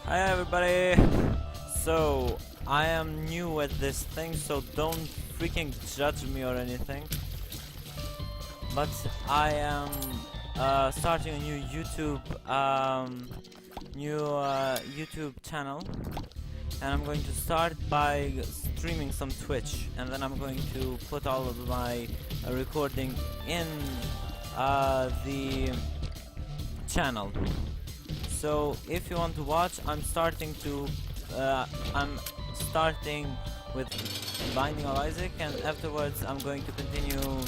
Hi everybody! So, I am new at this thing, so don't freaking judge me or anything. But I am starting a new YouTube channel, and I'm going to start by streaming some Twitch, and then I'm going to put all of my recording in the channel. So if you want to watch, I'm starting with Binding of Isaac, and afterwards I'm going to continue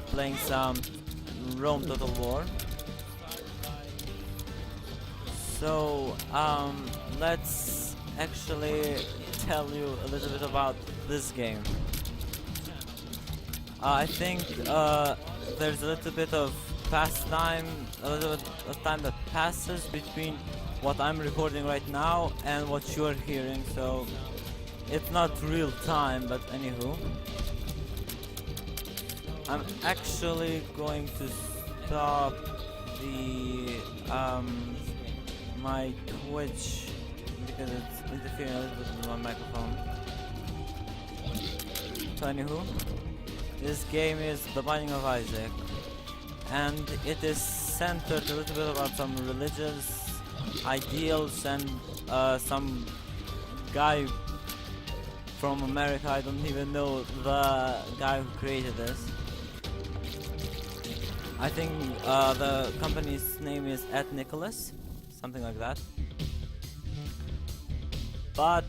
playing some Rome Total War. So let's actually tell you a little bit about this game. I think there's a little bit of pastime, a little bit of time that passes between what I'm recording right now and what you're hearing, so it's not real time, but anywho. I'm actually going to stop the my Twitch because it's interfering a little bit with my microphone. So anywho, this game is The Binding of Isaac, and it is centered a little bit about some religious ideals and some guy from America. I don't even know the guy who created this. I think the company's name is at Nicholas, something like that. But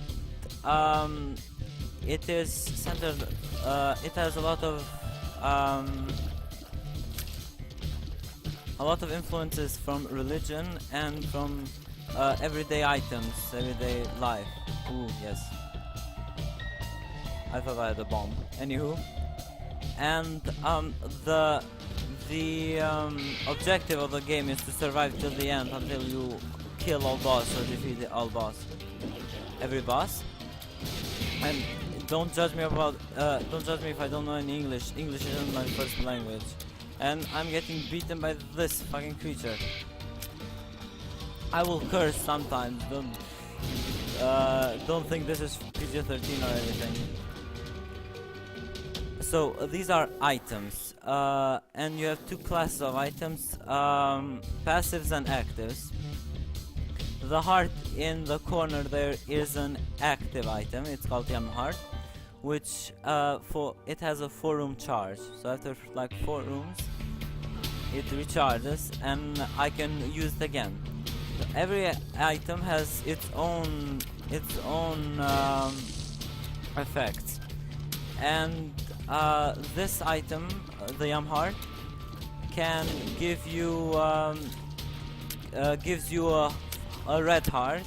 it is centered, it has a lot of influences from religion and from everyday items, everyday life. Ooh, yes. I thought I had a bomb. Anywho, and the objective of the game is to survive till the end until you kill all boss or defeat all boss, every boss. And don't judge me if I don't know any English. English isn't my first language. And I'm getting beaten by this fucking creature. I will curse sometimes. Don't think this is PG-13 or anything. So these are items, and you have two classes of items: passives and actives. The heart in the corner there is an active item. It's called Yam Heart, which it has a 4-room charge. So after like 4 rooms, it recharges, and I can use it again. So every item has its own effects, and this item, the Yam Heart, can give you gives you a red heart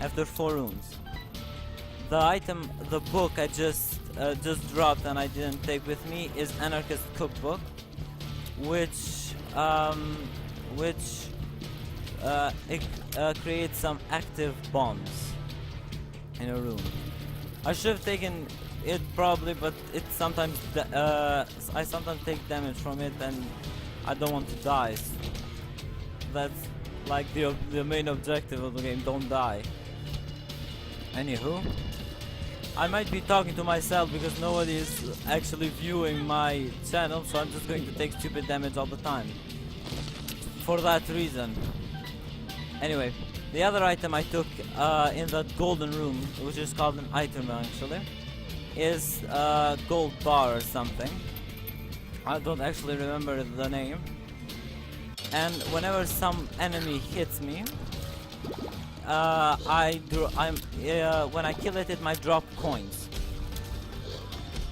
after 4 rooms. The book I just dropped and I didn't take with me is Anarchist Cookbook, which creates some active bombs in a room. I should have taken it probably, but it sometimes I sometimes take damage from it, and I don't want to die. That's like the main objective of the game, don't die. Anywho, I might be talking to myself because nobody is actually viewing my channel, so I'm just going to take stupid damage all the time for that reason. Anyway, the other item I took in the golden room, which is called an item actually, is a gold bar or something. I don't actually remember the name. And whenever some enemy hits me, when I kill it, it might drop coins.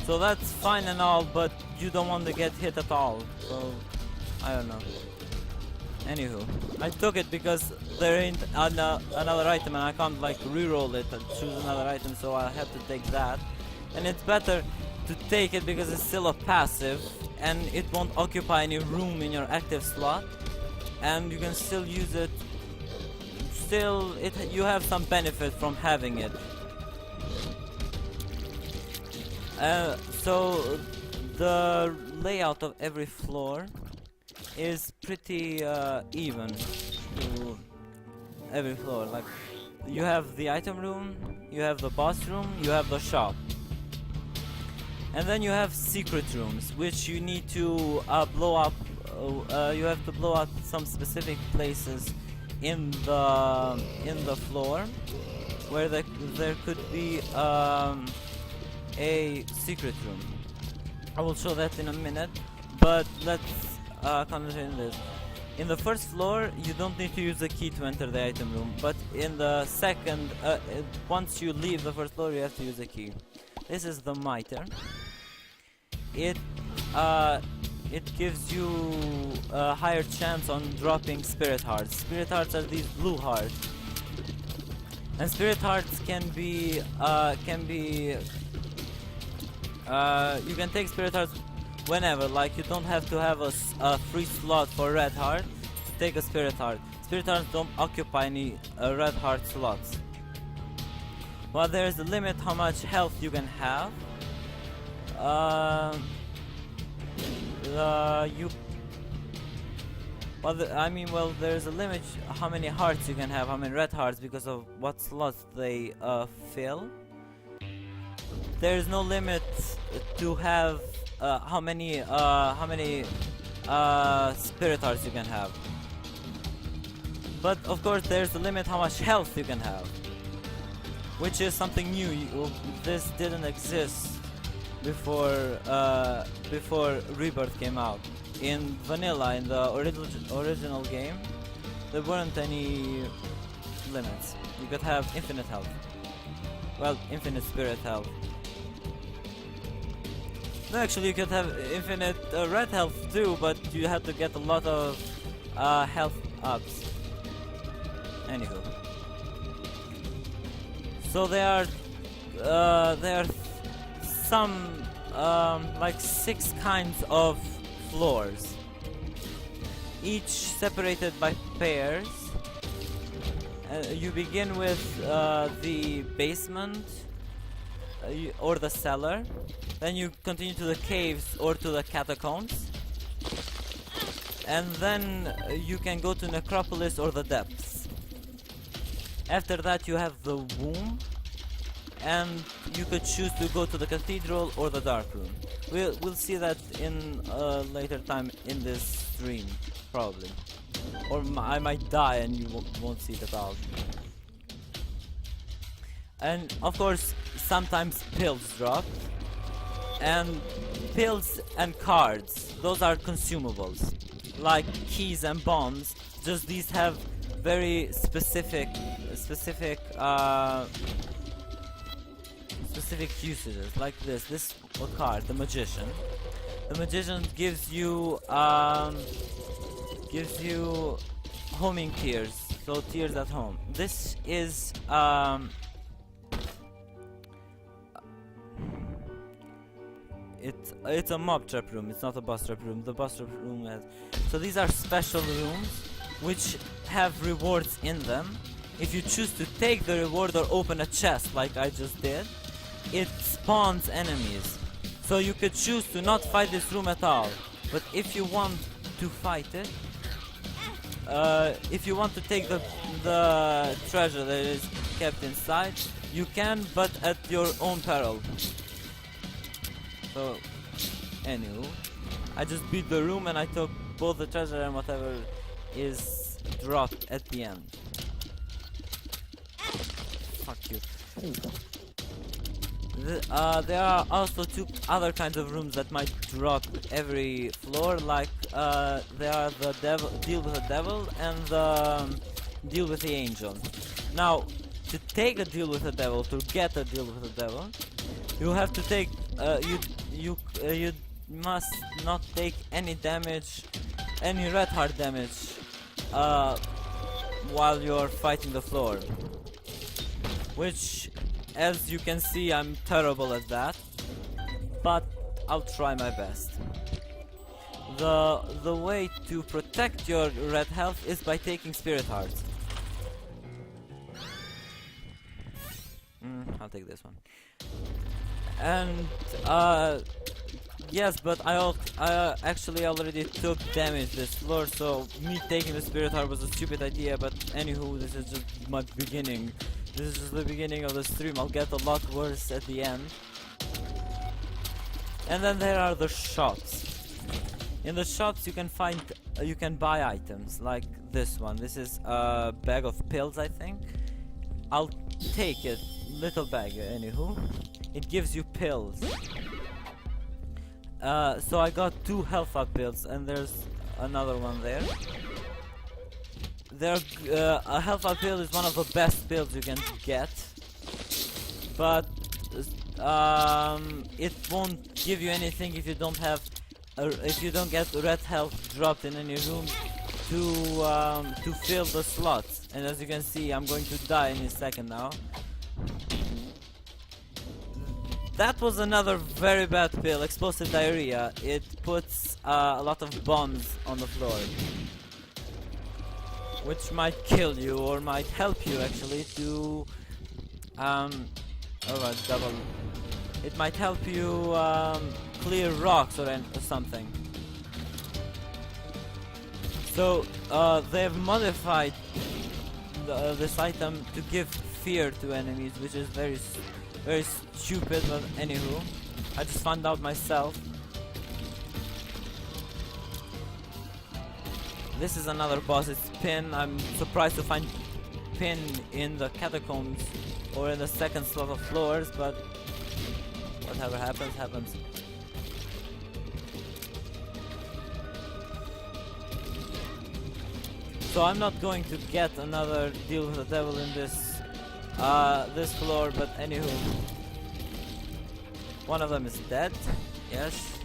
So that's fine and all, but you don't want to get hit at all. So I don't know. Anywho, I took it because there ain't another item, and I can't like reroll it and choose another item, so I have to take that. And it's better to take it because it's still a passive, and it won't occupy any room in your active slot, and you can still use it. You have some benefit from having it. So the layout of every floor is pretty even to every floor. Like you have the item room, you have the boss room, you have the shop. And then you have secret rooms, which you need to blow up. You have to blow up some specific places in the floor where there could be a secret room. I will show that in a minute, but let's concentrate on this. In the first floor, you don't need to use a key to enter the item room, but in the second, once you leave the first floor, you have to use a key. This is the mitre. It gives you a higher chance on dropping spirit hearts. Spirit hearts are these blue hearts, and spirit hearts can be you can take spirit hearts whenever. Like, you don't have to have a free slot for red heart to take a spirit heart. Spirit hearts don't occupy any red heart slots. Well, there is a limit how much health you can have. There's a limit how many hearts you can have, how many red hearts, because of what slots they fill. There is no limit to have how many spirit hearts you can have. But of course, there's a limit how much health you can have, which is something new. This didn't exist before Rebirth came out. In vanilla, in the original game, there weren't any limits. You could have infinite health. Well, infinite spirit health. No, actually, you could have infinite red health too, but you had to get a lot of health ups. Anywho, so there are some like 6 kinds of floors, each separated by pairs. You begin with the basement or the cellar, then you continue to the caves or to the catacombs, and then you can go to necropolis or the depths. After that, you have the womb, and you could choose to go to the cathedral or the dark room. We'll see that in a later time in this stream, probably. Or I might die and you won't see it at all. And of course, sometimes pills drop. And pills and cards, those are consumables. Like keys and bombs, just these have very specific usages. Like this card, the magician. The magician gives you homing tears, so tears at home. This is it's a mob trap room. It's not a boss trap room. The boss trap room has. So these are special rooms which have rewards in them. If you choose to take the reward or open a chest like I just did, it spawns enemies. So you could choose to not fight this room at all. But if you want to fight it, if you want to take the treasure that is kept inside, you can, but at your own peril. So, anywho, I just beat the room and I took both the treasure and whatever is dropped at the end. Fuck you. There are also 2 other kinds of rooms that might drop every floor, like there are the deal with the devil and the deal with the angel. Now, to take a deal with the devil, to get a deal with the devil, you have to take you must not take any damage, any red heart damage while you're fighting the floor, which, as you can see, I'm terrible at that, but I'll try my best. The way to protect your red health is by taking spirit hearts. I'll take this one. And Yes, but I actually already took damage this floor, so me taking the spirit heart was a stupid idea. But anywho, this is just my beginning. This is just the beginning of the stream. I'll get a lot worse at the end. And then there are the shops. In the shops you can find, you can buy items like this one. This is a bag of pills, I think. I'll take it. Little bag, anywho. It gives you pills. So I got 2 health up pills, and there's another one there. A health up pill is one of the best pills you can get, but it won't give you anything if you don't have, if you don't get red health dropped in any room to fill the slots. And as you can see, I'm going to die in a second now. That was another very bad pill, explosive diarrhea. It puts a lot of bombs on the floor, which might kill you or might help you actually to double. It might help you clear rocks or something. So they've modified this item to give fear to enemies, which is very stupid, but anywho, I just found out myself. This is another boss, it's Pin. I'm surprised to find Pin in the catacombs or in the second slot of floors, but whatever happens, happens. So I'm not going to get another deal with the devil in this floor, but anywho, one of them is dead. Yes,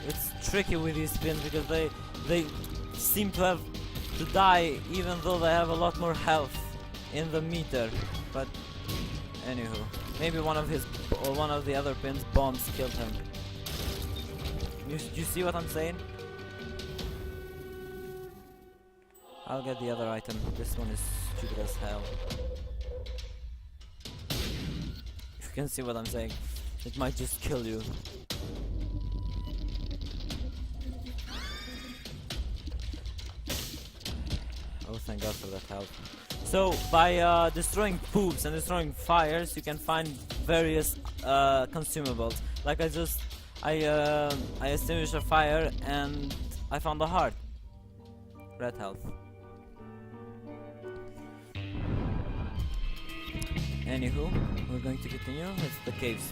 it's tricky with these spins because they seem to have to die even though they have a lot more health in the meter. But anywho, maybe one of the other pins bombs killed him. You see what I'm saying? I'll get the other item. This one is stupid as hell. You can see what I'm saying. It might just kill you. Oh, thank God for that health. So, by destroying poops and destroying fires, you can find various consumables. Like I extinguished a fire and I found a heart. Red health. Anywho, we're going to continue. It's the caves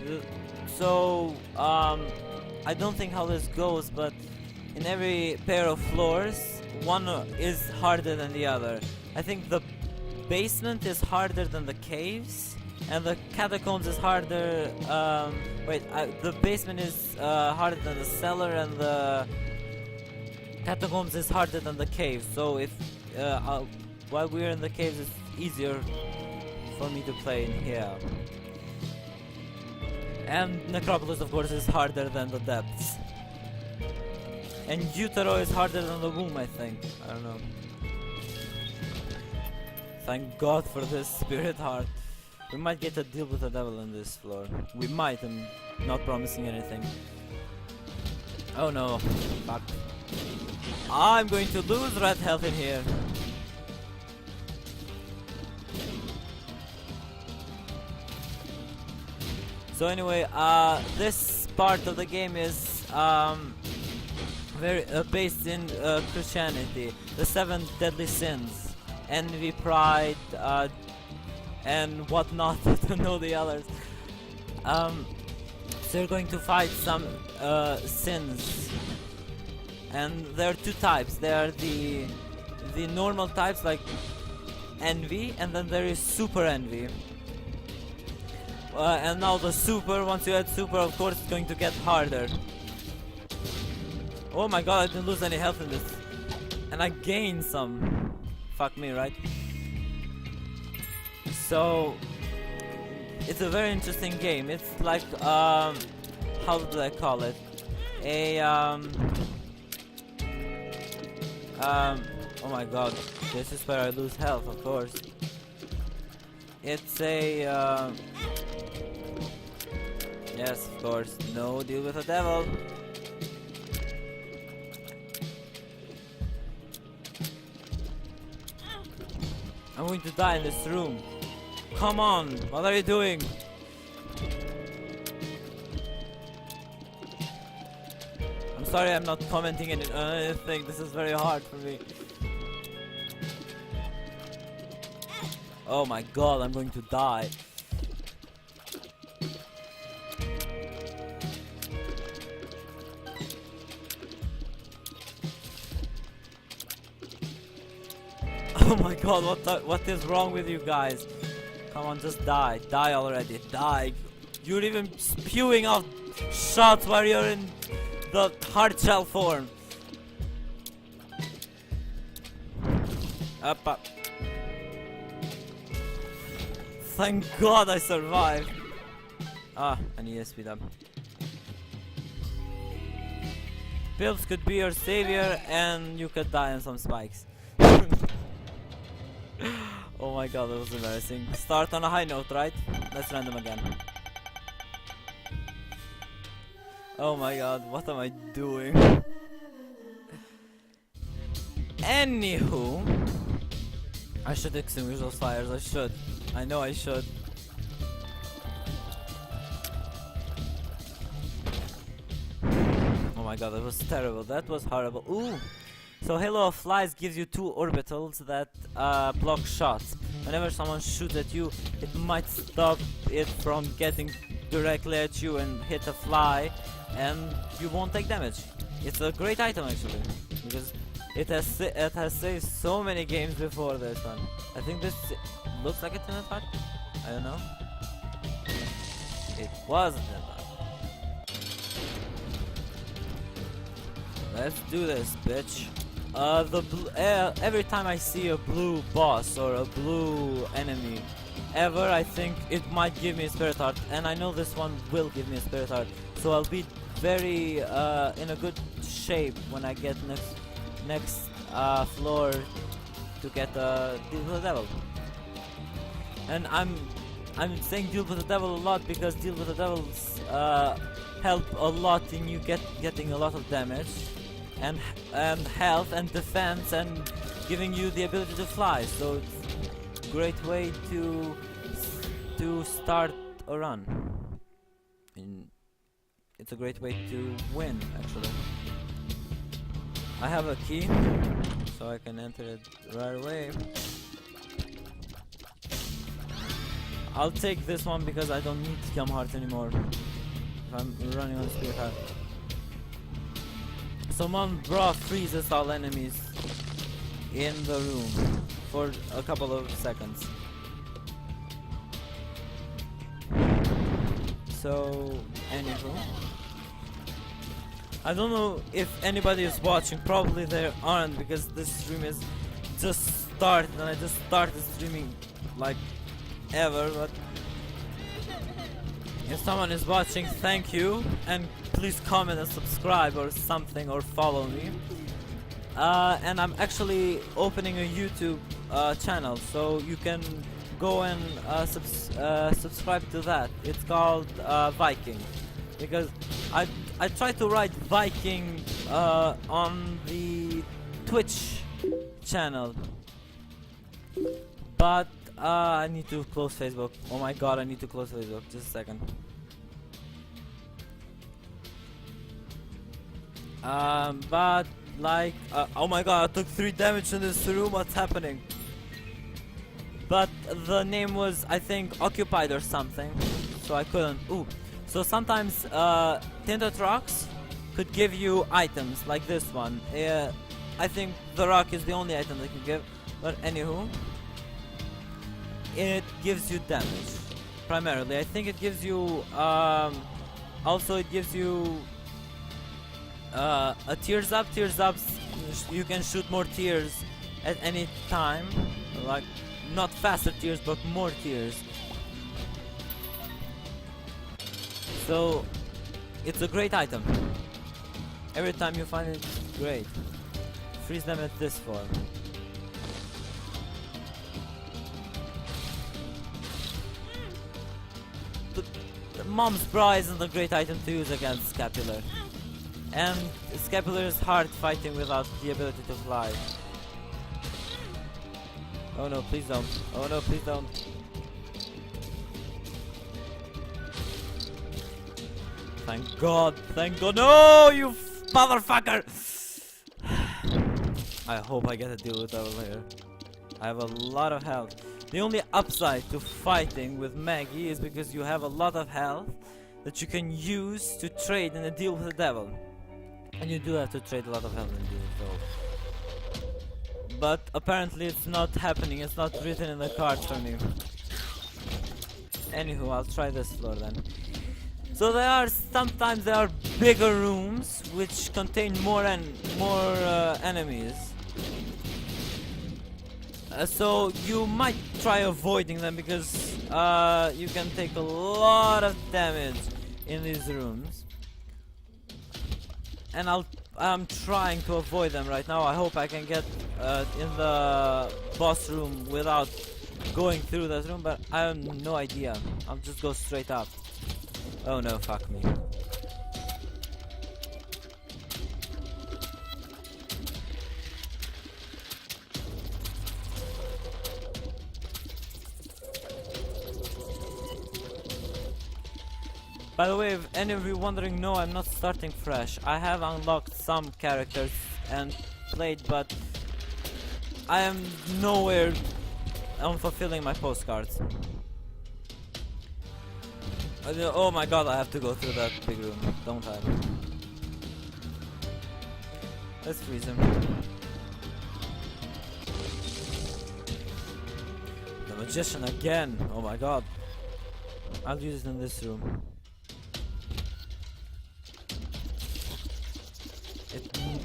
too. So, I don't think how this goes, but in every pair of floors, one is harder than the other. I think the basement is harder than the caves, and the catacombs is harder. The basement is harder than the cellar, and the catacombs is harder than the caves. So if while we're in the caves, it's easier for me to play in here. And Necropolis, of course, is harder than the depths. And Utero is harder than the womb, I think. I don't know. Thank God for this spirit heart. We might get a deal with the devil on this floor. We might, I'm not promising anything. Oh no, fuck. I'm going to lose red health in here. So anyway, this part of the game is very based in Christianity. The 7 deadly sins: envy, pride, and whatnot. To know the others. So you're going to fight some sins, and there are 2 types. There are the normal types like envy, and then there is super envy. And now the super, once you add super, of course it's going to get harder. Oh my God, I didn't lose any health in this. And I gained some. Fuck me, right? So, it's a very interesting game. It's like, how do I call it? Oh my God, this is where I lose health, of course. It's a yes, of course. No deal with the devil. I'm going to die in this room. Come on, what are you doing? I'm sorry I'm not commenting on anything. This is very hard for me. Oh my god, I'm going to die. Oh my god, what is wrong with you guys? Come on, just die. Die already. Die. You're even spewing out shots while you're in the hard shell form. Up. Thank god I survived. I need to speed up. Pills could be your savior and you could die on some spikes. Oh my god, that was embarrassing. Start on a high note, right? Let's random again. Oh my god, what am I doing? Anywho, I should extinguish those fires, I should. I know I should. Oh my god, that was terrible, that was horrible. Ooh! So Halo of Flies gives you 2 orbitals that block shots. Whenever someone shoots at you, it might stop it from getting directly at you and hit a fly, and you won't take damage. It's a great item actually, because it has saved so many games before this one. I think this looks like it's in a part. I don't know. It wasn't in that. Let's do this, bitch. Every time I see a blue boss or a blue enemy ever, I think it might give me a spirit heart, and I know this one will give me a spirit heart, so I'll be very in a good shape when I get next floor to get deal with the devil. And I'm saying deal with the devil a lot because deal with the devils help a lot in you getting a lot of damage and health and defense and giving you the ability to fly. So it's a great way to start a run. It's a great way to win actually. I have a key, so I can enter it right away. I'll take this one because I don't need jump hearts anymore if I'm running on spirit heart. Someone freezes all enemies in the room for a couple of seconds. So, anywho, I don't know if anybody is watching. Probably there aren't because this stream is just started and I just started streaming like ever. But if someone is watching, thank you, and please comment and subscribe or something, or follow me. And I'm actually opening a YouTube channel, so you can go and subscribe to that. It's called Viking, because I try to write Viking on the Twitch channel, but I need to close Facebook. Oh my god, I need to close Facebook. Just a second. But like, oh my god, I took 3 damage in this room. What's happening? But the name was, I think, occupied or something, so I couldn't. Ooh, so sometimes tinted rocks could give you items like this one. I think the rock is the only item that can give, but anywho, it gives you damage primarily. I think it gives you also it gives you a tears up. Tears ups, you can shoot more tears at any time, like not faster tears but more tears. So it's a great item. Every time you find it, it's great. Freeze them at this form. Mom's bra isn't a great item to use against Scapular. And Scapular is hard fighting without the ability to fly. Oh no, please don't. Oh no, please don't. Thank God, thank God. No, you motherfucker! I hope I get a deal with that later. I have a lot of health. The only upside to fighting with Maggie is because you have a lot of health that you can use to trade in a deal with the devil. And you do have to trade a lot of health in doing so. But apparently it's not happening, it's not written in the cards for me. Anywho, I'll try this floor then. So sometimes there are bigger rooms which contain more enemies. So you might try avoiding them because you can take a lot of damage in these rooms. And I'm trying to avoid them right now. I hope I can get in the boss room without going through that room, but I have no idea. I'll just go straight up. Oh no, fuck me. By the way, if any of you wondering, no, I'm not starting fresh. I have unlocked some characters and played, but I am nowhere on fulfilling my postcards. Oh my god, I have to go through that big room, don't I? Let's freeze him. The magician again, oh my god. I'll use it in this room.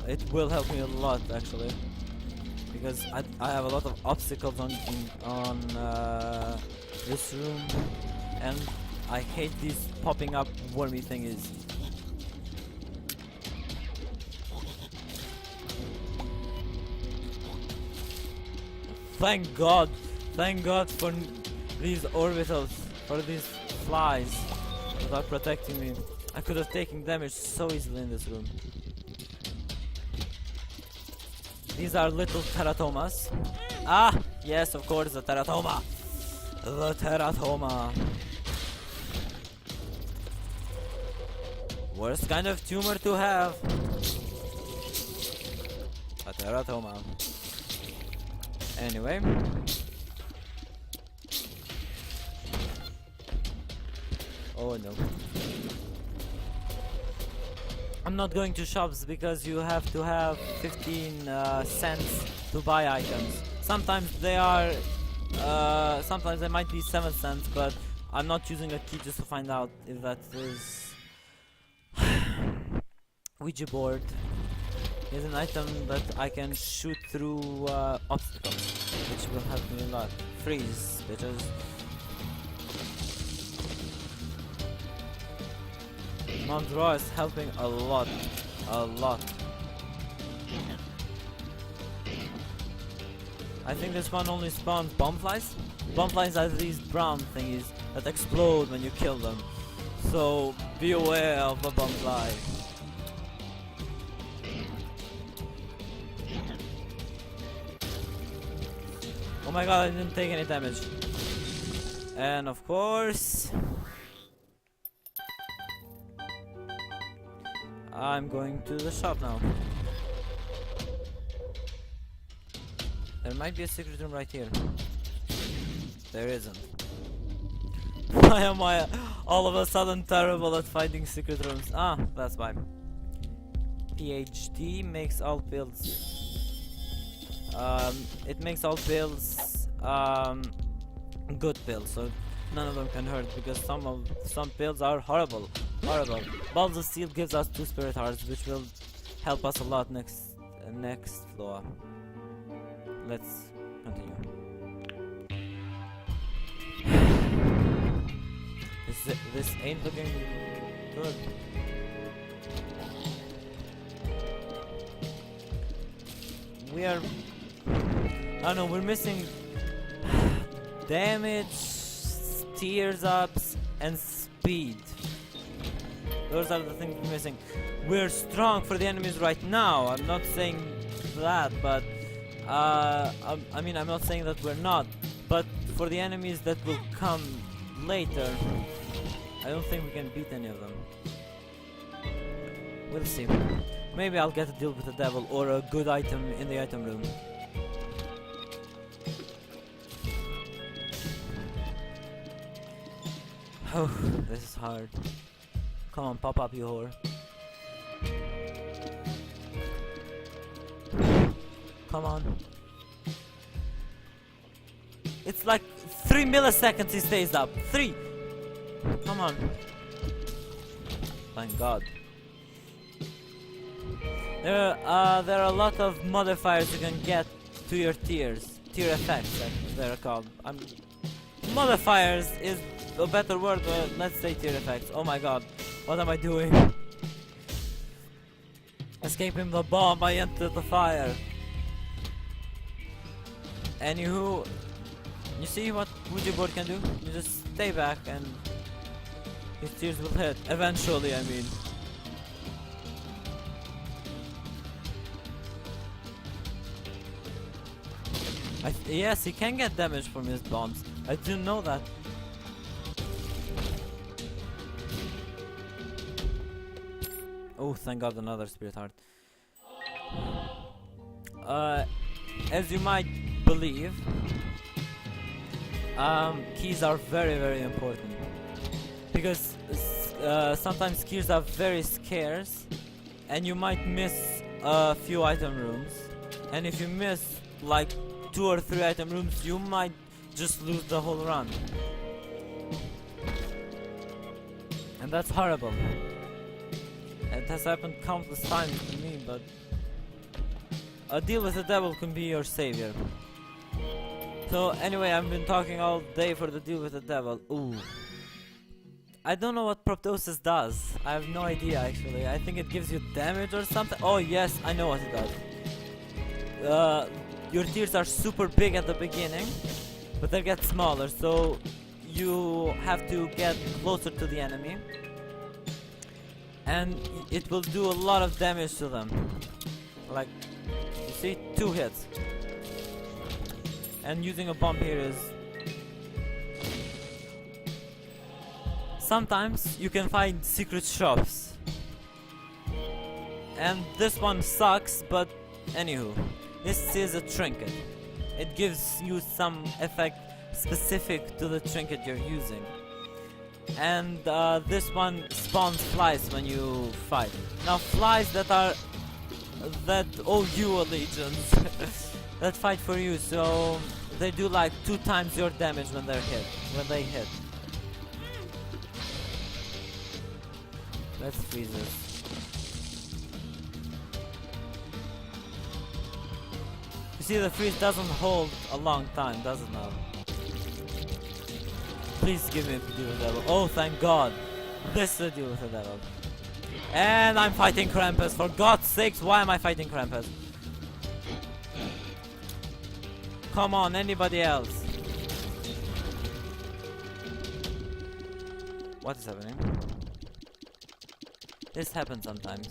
It will help me a lot actually, because I have a lot of obstacles on this room, and I hate these popping up wormy thingies. Thank God for these orbitals, for these flies that are protecting me. I could have taken damage so easily in this room. These are little teratomas. Ah, yes, of course, the teratoma. The teratoma. Worst kind of tumor to have. A teratoma. Anyway. Oh no. I'm not going to shops because you have to have 15 cents to buy items. Sometimes they are, sometimes they might be 7 cents, but I'm not using a key just to find out if that is Ouija board. Is an item that I can shoot through obstacles, which will help me a lot. Freeze, bitches. Mount Raw is helping a lot, a lot. I think this one only spawns bombflies. Bombflies are these brown thingies that explode when you kill them. So be aware of a bombfly. Oh my god, I didn't take any damage. And of course, I'm going to the shop now. There might be a secret room right here. There isn't. Why am I all of a sudden terrible at finding secret rooms? Ah, that's why. PhD makes all pills. It makes all pills good pills, so none of them can hurt, because some pills are horrible. Balls of Steel gives us 2 spirit hearts, which will help us a lot next floor. Let's continue. This ain't looking good. We are, I don't know, we're missing damage, tears ups, and speed. Those are the things we're missing. We're strong for the enemies right now. I'm not saying that, but I mean, I'm not saying that we're not. But for the enemies that will come later, I don't think we can beat any of them. We'll see. Maybe I'll get a deal with the devil or a good item in the item room. Oh, this is hard. Come on, pop up, you whore. Come on. It's like 3 milliseconds he stays up. 3! Come on. Thank God. There are a lot of modifiers you can get to your tiers. Tier effects, they're called. Modifiers is a better word, but let's say tier effects. Oh my God, what am I doing? Escaping the bomb, I entered the fire. Anywho, you see what Ouija board can do? You just stay back and his tears will hit. Eventually, I mean. Yes, he can get damage from his bombs. I didn't know that. Oh, thank God, another spirit heart. As you might believe, keys are very, very important. Because sometimes keys are very scarce, and you might miss a few item rooms. And if you miss like 2 or 3 item rooms, you might just lose the whole run. And that's horrible. It has happened countless times to me, but a deal with the devil can be your savior. So anyway, I've been talking all day for the deal with the devil. Ooh. I don't know what proptosis does. I have no idea actually. I think it gives you damage or something. Oh yes, I know what it does. Your tears are super big at the beginning, but they get smaller, so you have to get closer to the enemy, and it will do a lot of damage to them. Like, you see, 2 hits. And using a bomb here is... Sometimes you can find secret shops. And this one sucks, but anywho. This is a trinket. It gives you some effect specific to the trinket you're using. And this one spawns flies when you fight. Now flies that owe you allegiance, that fight for you, so they do like 2 times your damage when they hit. Let's freeze this. See, the freeze doesn't hold a long time, does it now? Please give me a deal with the devil. Oh, thank God. This is a deal with the devil. And I'm fighting Krampus. For God's sakes, why am I fighting Krampus? Come on, anybody else? What is happening? This happens sometimes.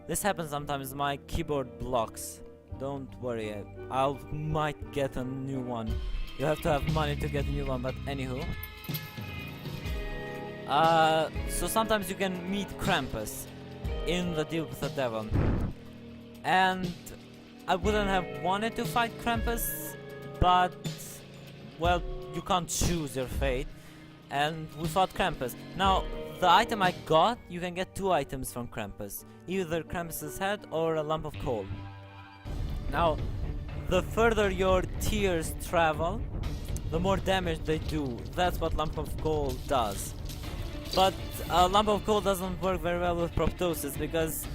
This happens sometimes, my keyboard blocks. Don't worry, I might get a new one. You have to have money to get a new one, but anywho. So sometimes you can meet Krampus in the deal with the devil. And I wouldn't have wanted to fight Krampus, but, well, you can't choose your fate. And we fought Krampus. Now, the item I got, you can get 2 items from Krampus. Either Krampus's head or a lump of coal. Now, the further your tiers travel, the more damage they do. That's what lump of coal does. But a lump of coal doesn't work very well with proptosis, because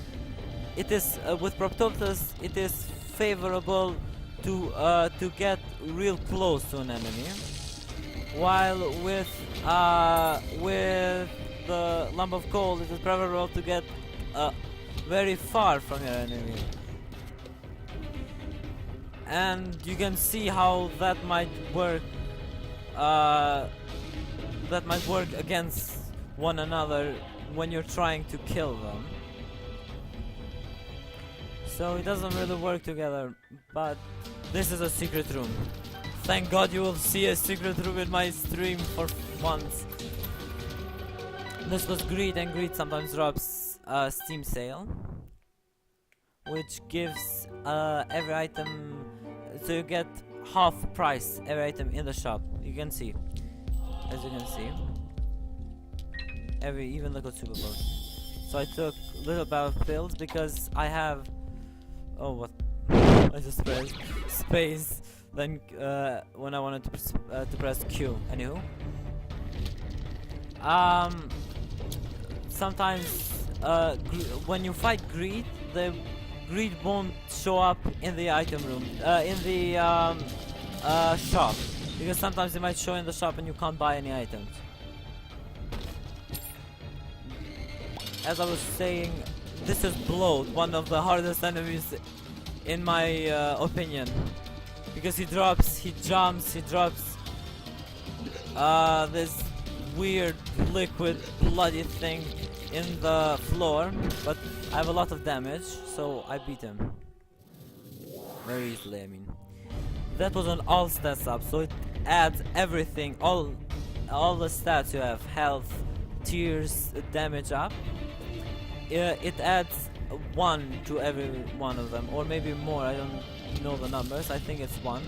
it is with proptosis it is favorable to get real close to an enemy, while with the lump of coal it is preferable to get very far from your enemy. And you can see how that might work against one another when you're trying to kill them. So it doesn't really work together, but this is a secret room. Thank God you will see a secret room in my stream for once. This was Greed, and Greed sometimes drops a Steam sale, which gives every item, so you get half price every item in the shop. You can see, as you can see, even liquid super pills. So I took little bit of pills because I have, oh what, I just pressed space then when I wanted to press Q. Anywho, sometimes when you fight Greed, the Greed won't show up in the item room, in the shop, because sometimes it might show in the shop and you can't buy any items. As I was saying, this is Bloat, one of the hardest enemies in my opinion, because he jumps, he drops this weird liquid bloody thing in the floor, but I have a lot of damage, so I beat him very easily. I mean, that was an all stats up, so it adds everything, all the stats you have, health, tears, damage up. It adds 1 to every one of them, or maybe more. I don't know the numbers. I think it's 1.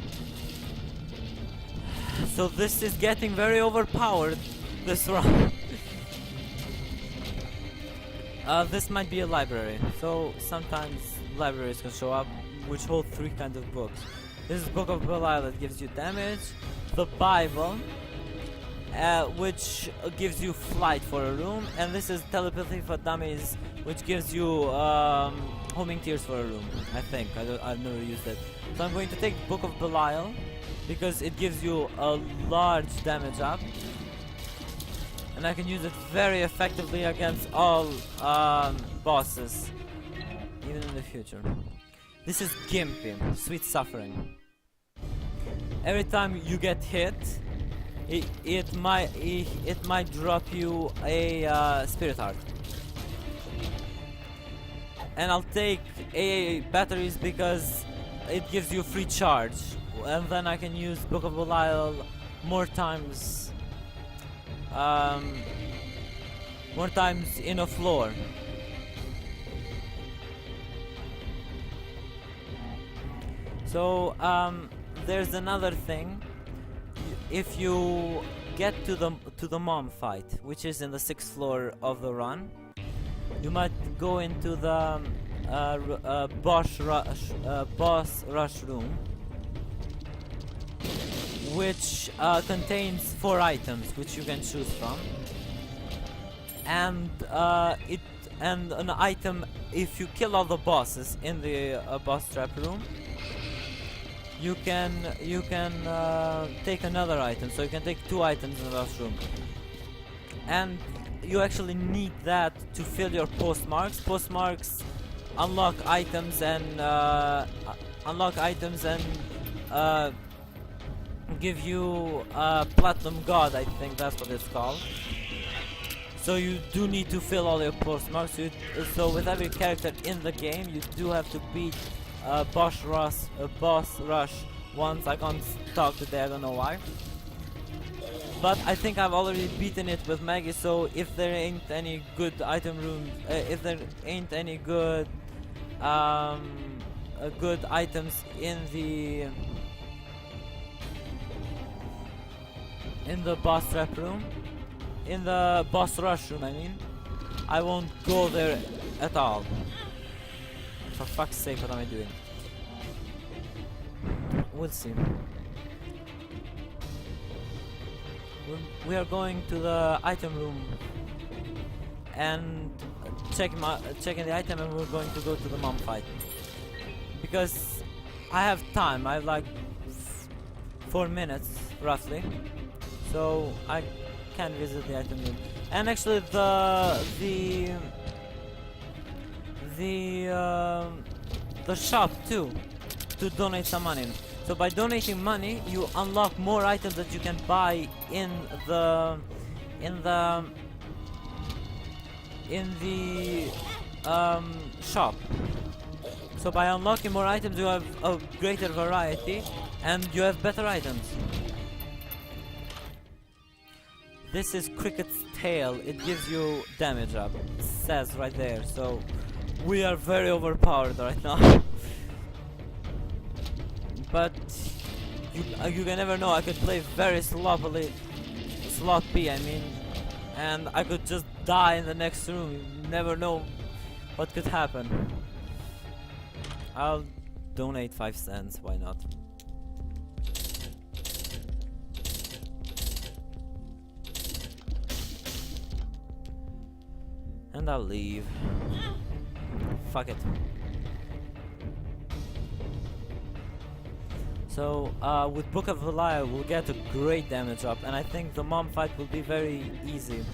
So this is getting very overpowered this run. This might be a library, so sometimes libraries can show up which hold 3 kinds of books. This is Book of Belial that gives you damage, the Bible, which gives you flight for a room, and this is Telepathy for Dummies, which gives you homing tears for a room. I think I've never used it, so I'm going to take Book of Belial because it gives you a large damage up, and I can use it very effectively against all bosses, even in the future. This is Gimpy, Sweet Suffering. Every time you get hit, it might drop you a Spirit Heart. And I'll take AA batteries because it gives you free charge, and then I can use Book of Belial more times in a floor. So there's another thing. If you get to the mom fight, which is in the 6th floor of the run, you might go into the boss rush room, which contains 4 items which you can choose from, and an item. If you kill all the bosses in the boss trap room, you can take another item, so you can take 2 items in the last room, and you actually need that to fill your postmarks. Postmarks unlock items and give you Platinum God, I think that's what it's called. So you do need to fill all your postmarks. So with every character in the game, you do have to beat boss rush once. I can't talk today, I don't know why. But I think I've already beaten it with Maggie, so if there ain't any good item rooms, if there ain't any good good items in the boss trap room, in the boss rush room, I mean, I won't go there at all. For fuck's sake, what am I doing? We'll see. We are going to the item room and checking the item, and we're going to go to the mom fight because I have time. I have like 4 minutes roughly, so I can visit the item room. And actually, the shop too, to donate some money. So by donating money, you unlock more items that you can buy in the shop. So by unlocking more items, you have a greater variety and you have better items. This is Cricket's tail. It gives you damage up. It says right there. So we are very overpowered right now. But you can never know. I could play very sloppy, I mean, and I could just die in the next room. You never know what could happen. I'll donate 5 cents, why not? And I'll leave. Fuck it. So, with Book of Valaya, we'll get a great damage up, and I think the mom fight will be very easy.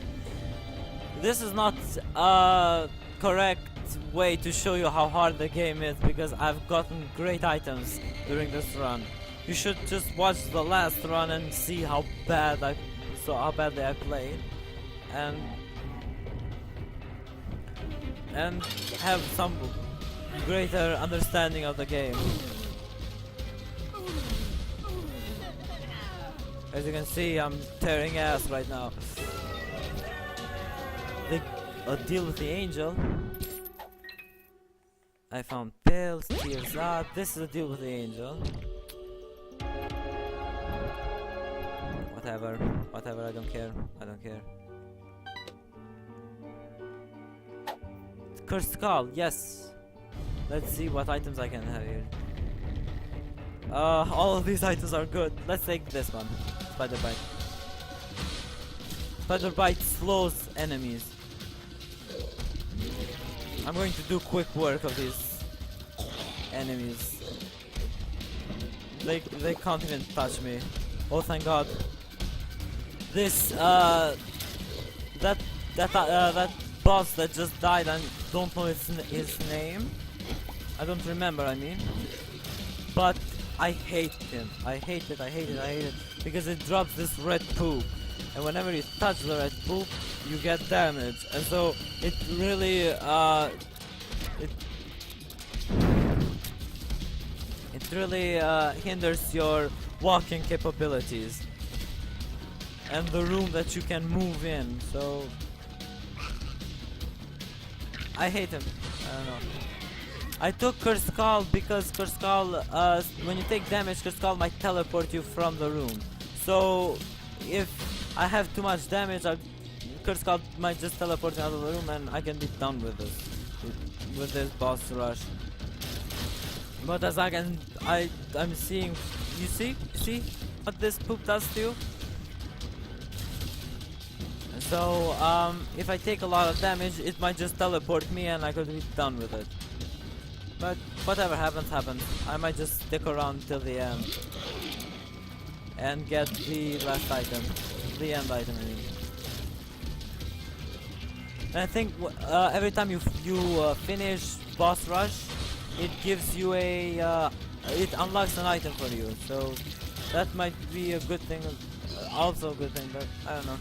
This is not a correct way to show you how hard the game is, because I've gotten great items during this run. You should just watch the last run and see how badly I played, and have some greater understanding of the game. As you can see, I'm tearing ass right now. A deal with the angel. I found pills, tears out. This is a deal with the angel. Whatever, I don't care. Cursed skull, yes. Let's see what items I can have here. All of these items are good. Let's take this one. Spider bite. Spider bite slows enemies. I'm going to do quick work of these enemies. They can't even touch me. Oh, thank God. This that boss that just died, I don't know his name. I don't remember, I mean. But I hate him. I hate it. Because it drops this red poop. And whenever you touch the red poop, you get damage. And so it really hinders your walking capabilities and the room that you can move in. So I hate him. I don't know. I took Cursed Skull because Cursed Skull, when you take damage, Cursed Skull might teleport you from the room. So if I have too much damage, Cursed Skull might just teleport me out of the room and I can be done with this boss rush. But as I'm seeing, you see what this poop does to you? So if I take a lot of damage, it might just teleport me and I could be done with it. But whatever happens, happens. I might just stick around till the end and get the last item, the end item, I mean. And I think every time you finish boss rush, it gives you it unlocks an item for you. So that might be a good thing, also a good thing, but I don't know.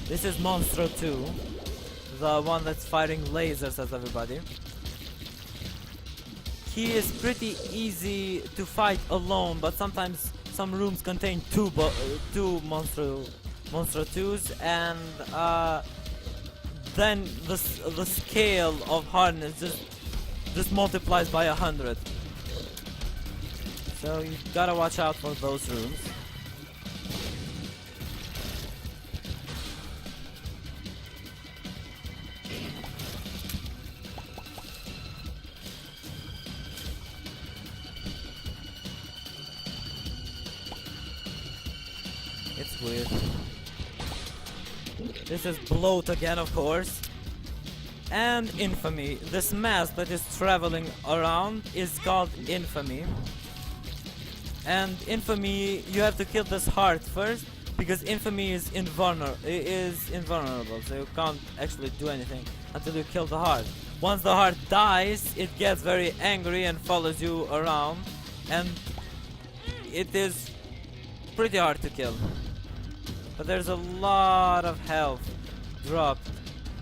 This is Monstro 2, the one that's firing lasers at everybody. He is pretty easy to fight alone, but sometimes some rooms contain two Monstro 2s, and then the scale of hardness just multiplies by 100. So you gotta watch out for those rooms. It's weird. This is bloat again, of course. and infamy. This mass that is traveling around is called infamy. And infamy, you have to kill this heart first, because infamy is invulnerable, so you can't actually do anything until you kill the heart. Once the heart dies, it gets very angry and follows you around, and it is pretty hard to kill. But there's a lot of health dropped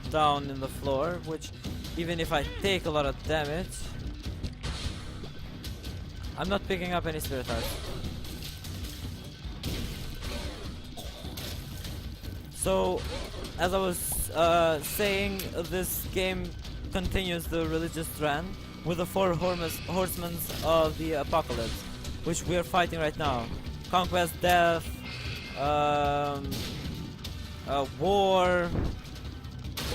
down in the floor, which even if I take a lot of damage, I'm not picking up any spirit hearts. So, as I was saying, this game continues the religious trend with the four horsemen of the apocalypse, which we are fighting right now. Conquest, death, war,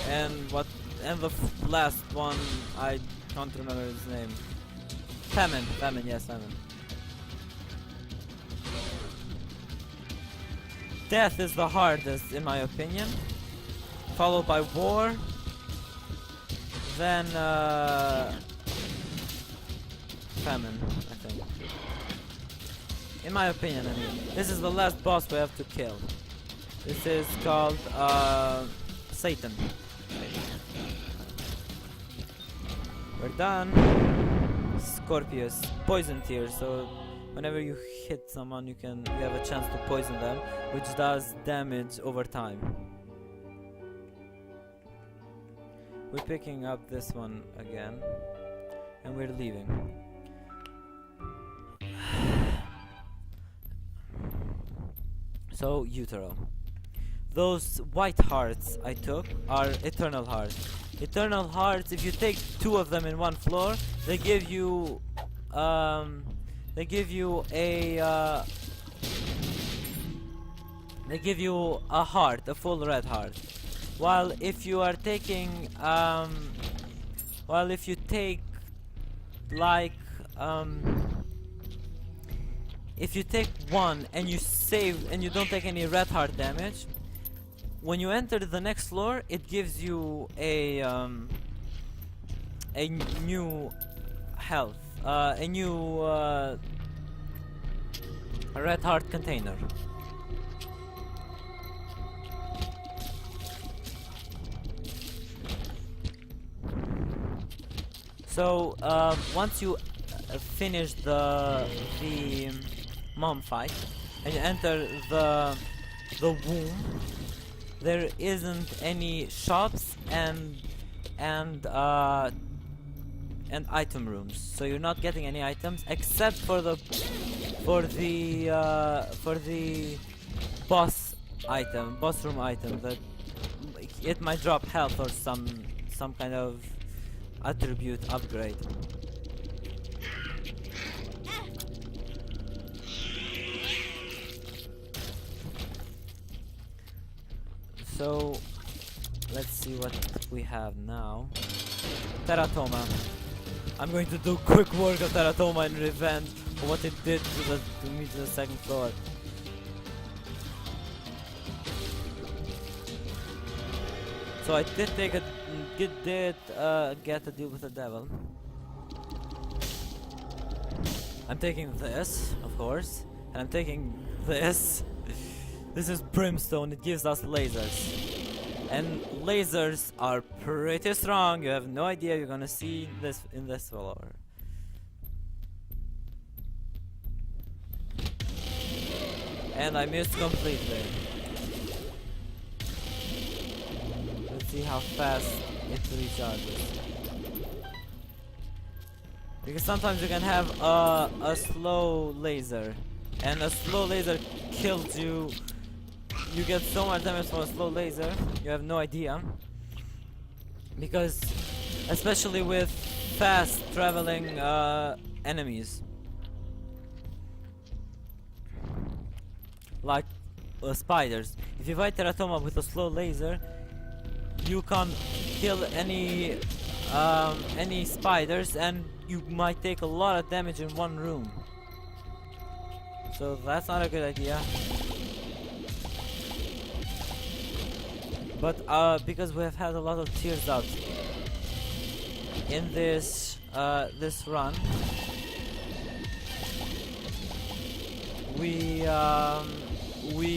and the last one, I can't remember his name. Famine, yes, famine. Death is the hardest, in my opinion, followed by war, then famine, I think. In my opinion, I mean. This is the last boss we have to kill. This is called Satan. We're done. Scorpius, poison tier, so whenever you hit someone you have a chance to poison them, which does damage over time. We're picking up this one again and we're leaving. So, Utero. Those white hearts I took are eternal hearts. Eternal hearts, if you take 2 of them in one floor, they give you a heart, a full red heart. While if you are taking if you take like if you take 1 and you save and you don't take any red heart damage, when you enter the next floor, it gives you a new health, a new red heart container. So once you finish the mom fight and you enter the womb, there isn't any shops and item rooms, so you're not getting any items except for the boss room item that it might drop health or some kind of attribute upgrade. So let's see what we have now. Teratoma. I'm going to do quick work of Teratoma in revenge for what it did to me to the second floor. So I did get to deal with the devil. I'm taking this, of course, and I'm taking this. This is brimstone. It gives us lasers, and lasers are pretty strong. You have no idea. You're gonna see this in this floor. And I missed completely. Let's see how fast it recharges. Because sometimes you can have a slow laser, and a slow laser kills you. You get so much damage from a slow laser, you have no idea. Because, especially with fast traveling enemies, like spiders. If you fight Teratoma with a slow laser, you can't kill any spiders, and you might take a lot of damage in one room. So that's not a good idea. But because we have had a lot of tears out in this this run, we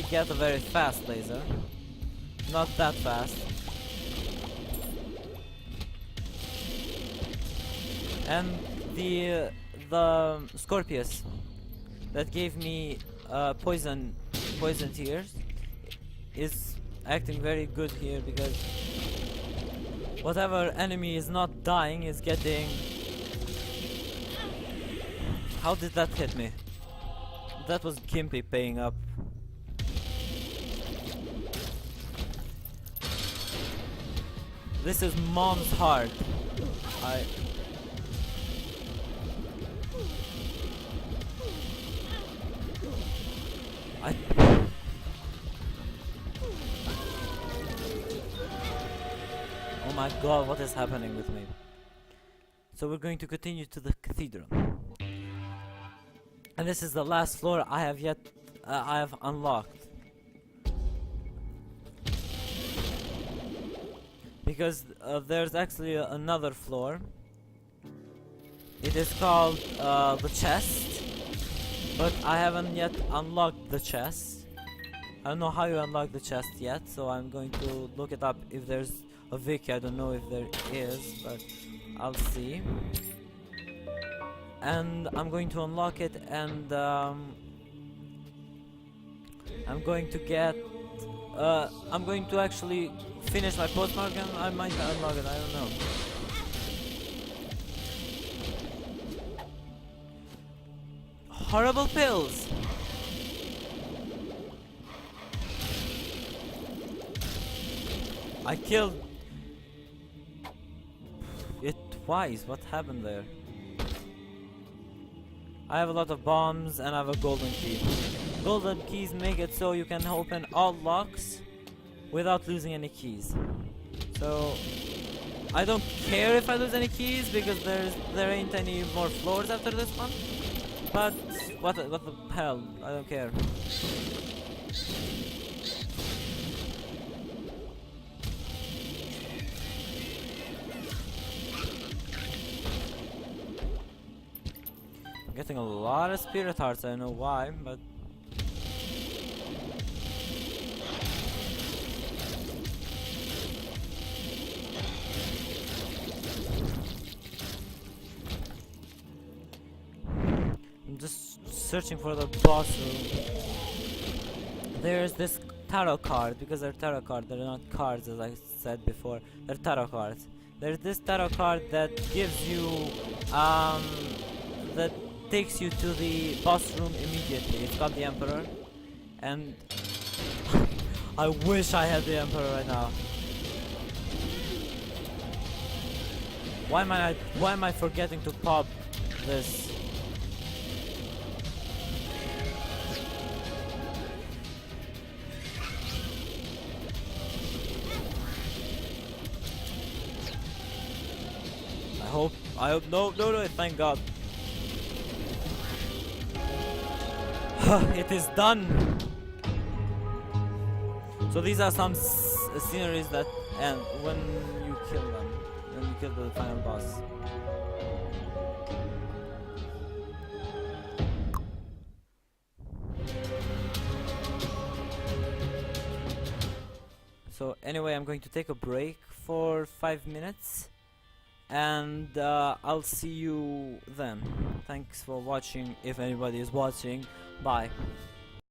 get a very fast laser, not that fast, and the Scorpius that gave me poison tears is acting very good here, because whatever enemy is not dying is getting... How did that hit me? That was Gimpy paying up. This is mom's heart. I Oh my god, what is happening with me? So we're going to continue to the cathedral. And this is the last floor I have yet I have unlocked. Because there's actually another floor. It is called the chest, but I haven't yet unlocked the chest. I don't know how you unlock the chest yet, so I'm going to look it up if there's a wiki. I don't know if there is, but I'll see. And I'm going to unlock it, and I'm going to get I'm going to actually finish my postmark, and I might unlock it, I don't know. Horrible pills! I killed it twice. What happened there? I have a lot of bombs and I have a golden key. Golden keys make it so you can open all locks without losing any keys. So I don't care if I lose any keys, because there ain't any more floors after this one. But what the hell? I don't care. I'm getting a lot of spirit hearts, I don't know why, but I'm just searching for the boss room. There's this tarot card, because they're tarot cards, they're not cards as I said before, they're tarot cards. There's this tarot card that gives you that takes you to the boss room immediately. It's called the Emperor, and I wish I had the Emperor right now. Why am I forgetting to pop this? I hope no, thank God. It is done. So these are some sceneries that end when you kill them, when you kill the final boss. So anyway, I'm going to take a break for 5 minutes, and I'll see you then. Thanks for watching, if anybody is watching. Bye.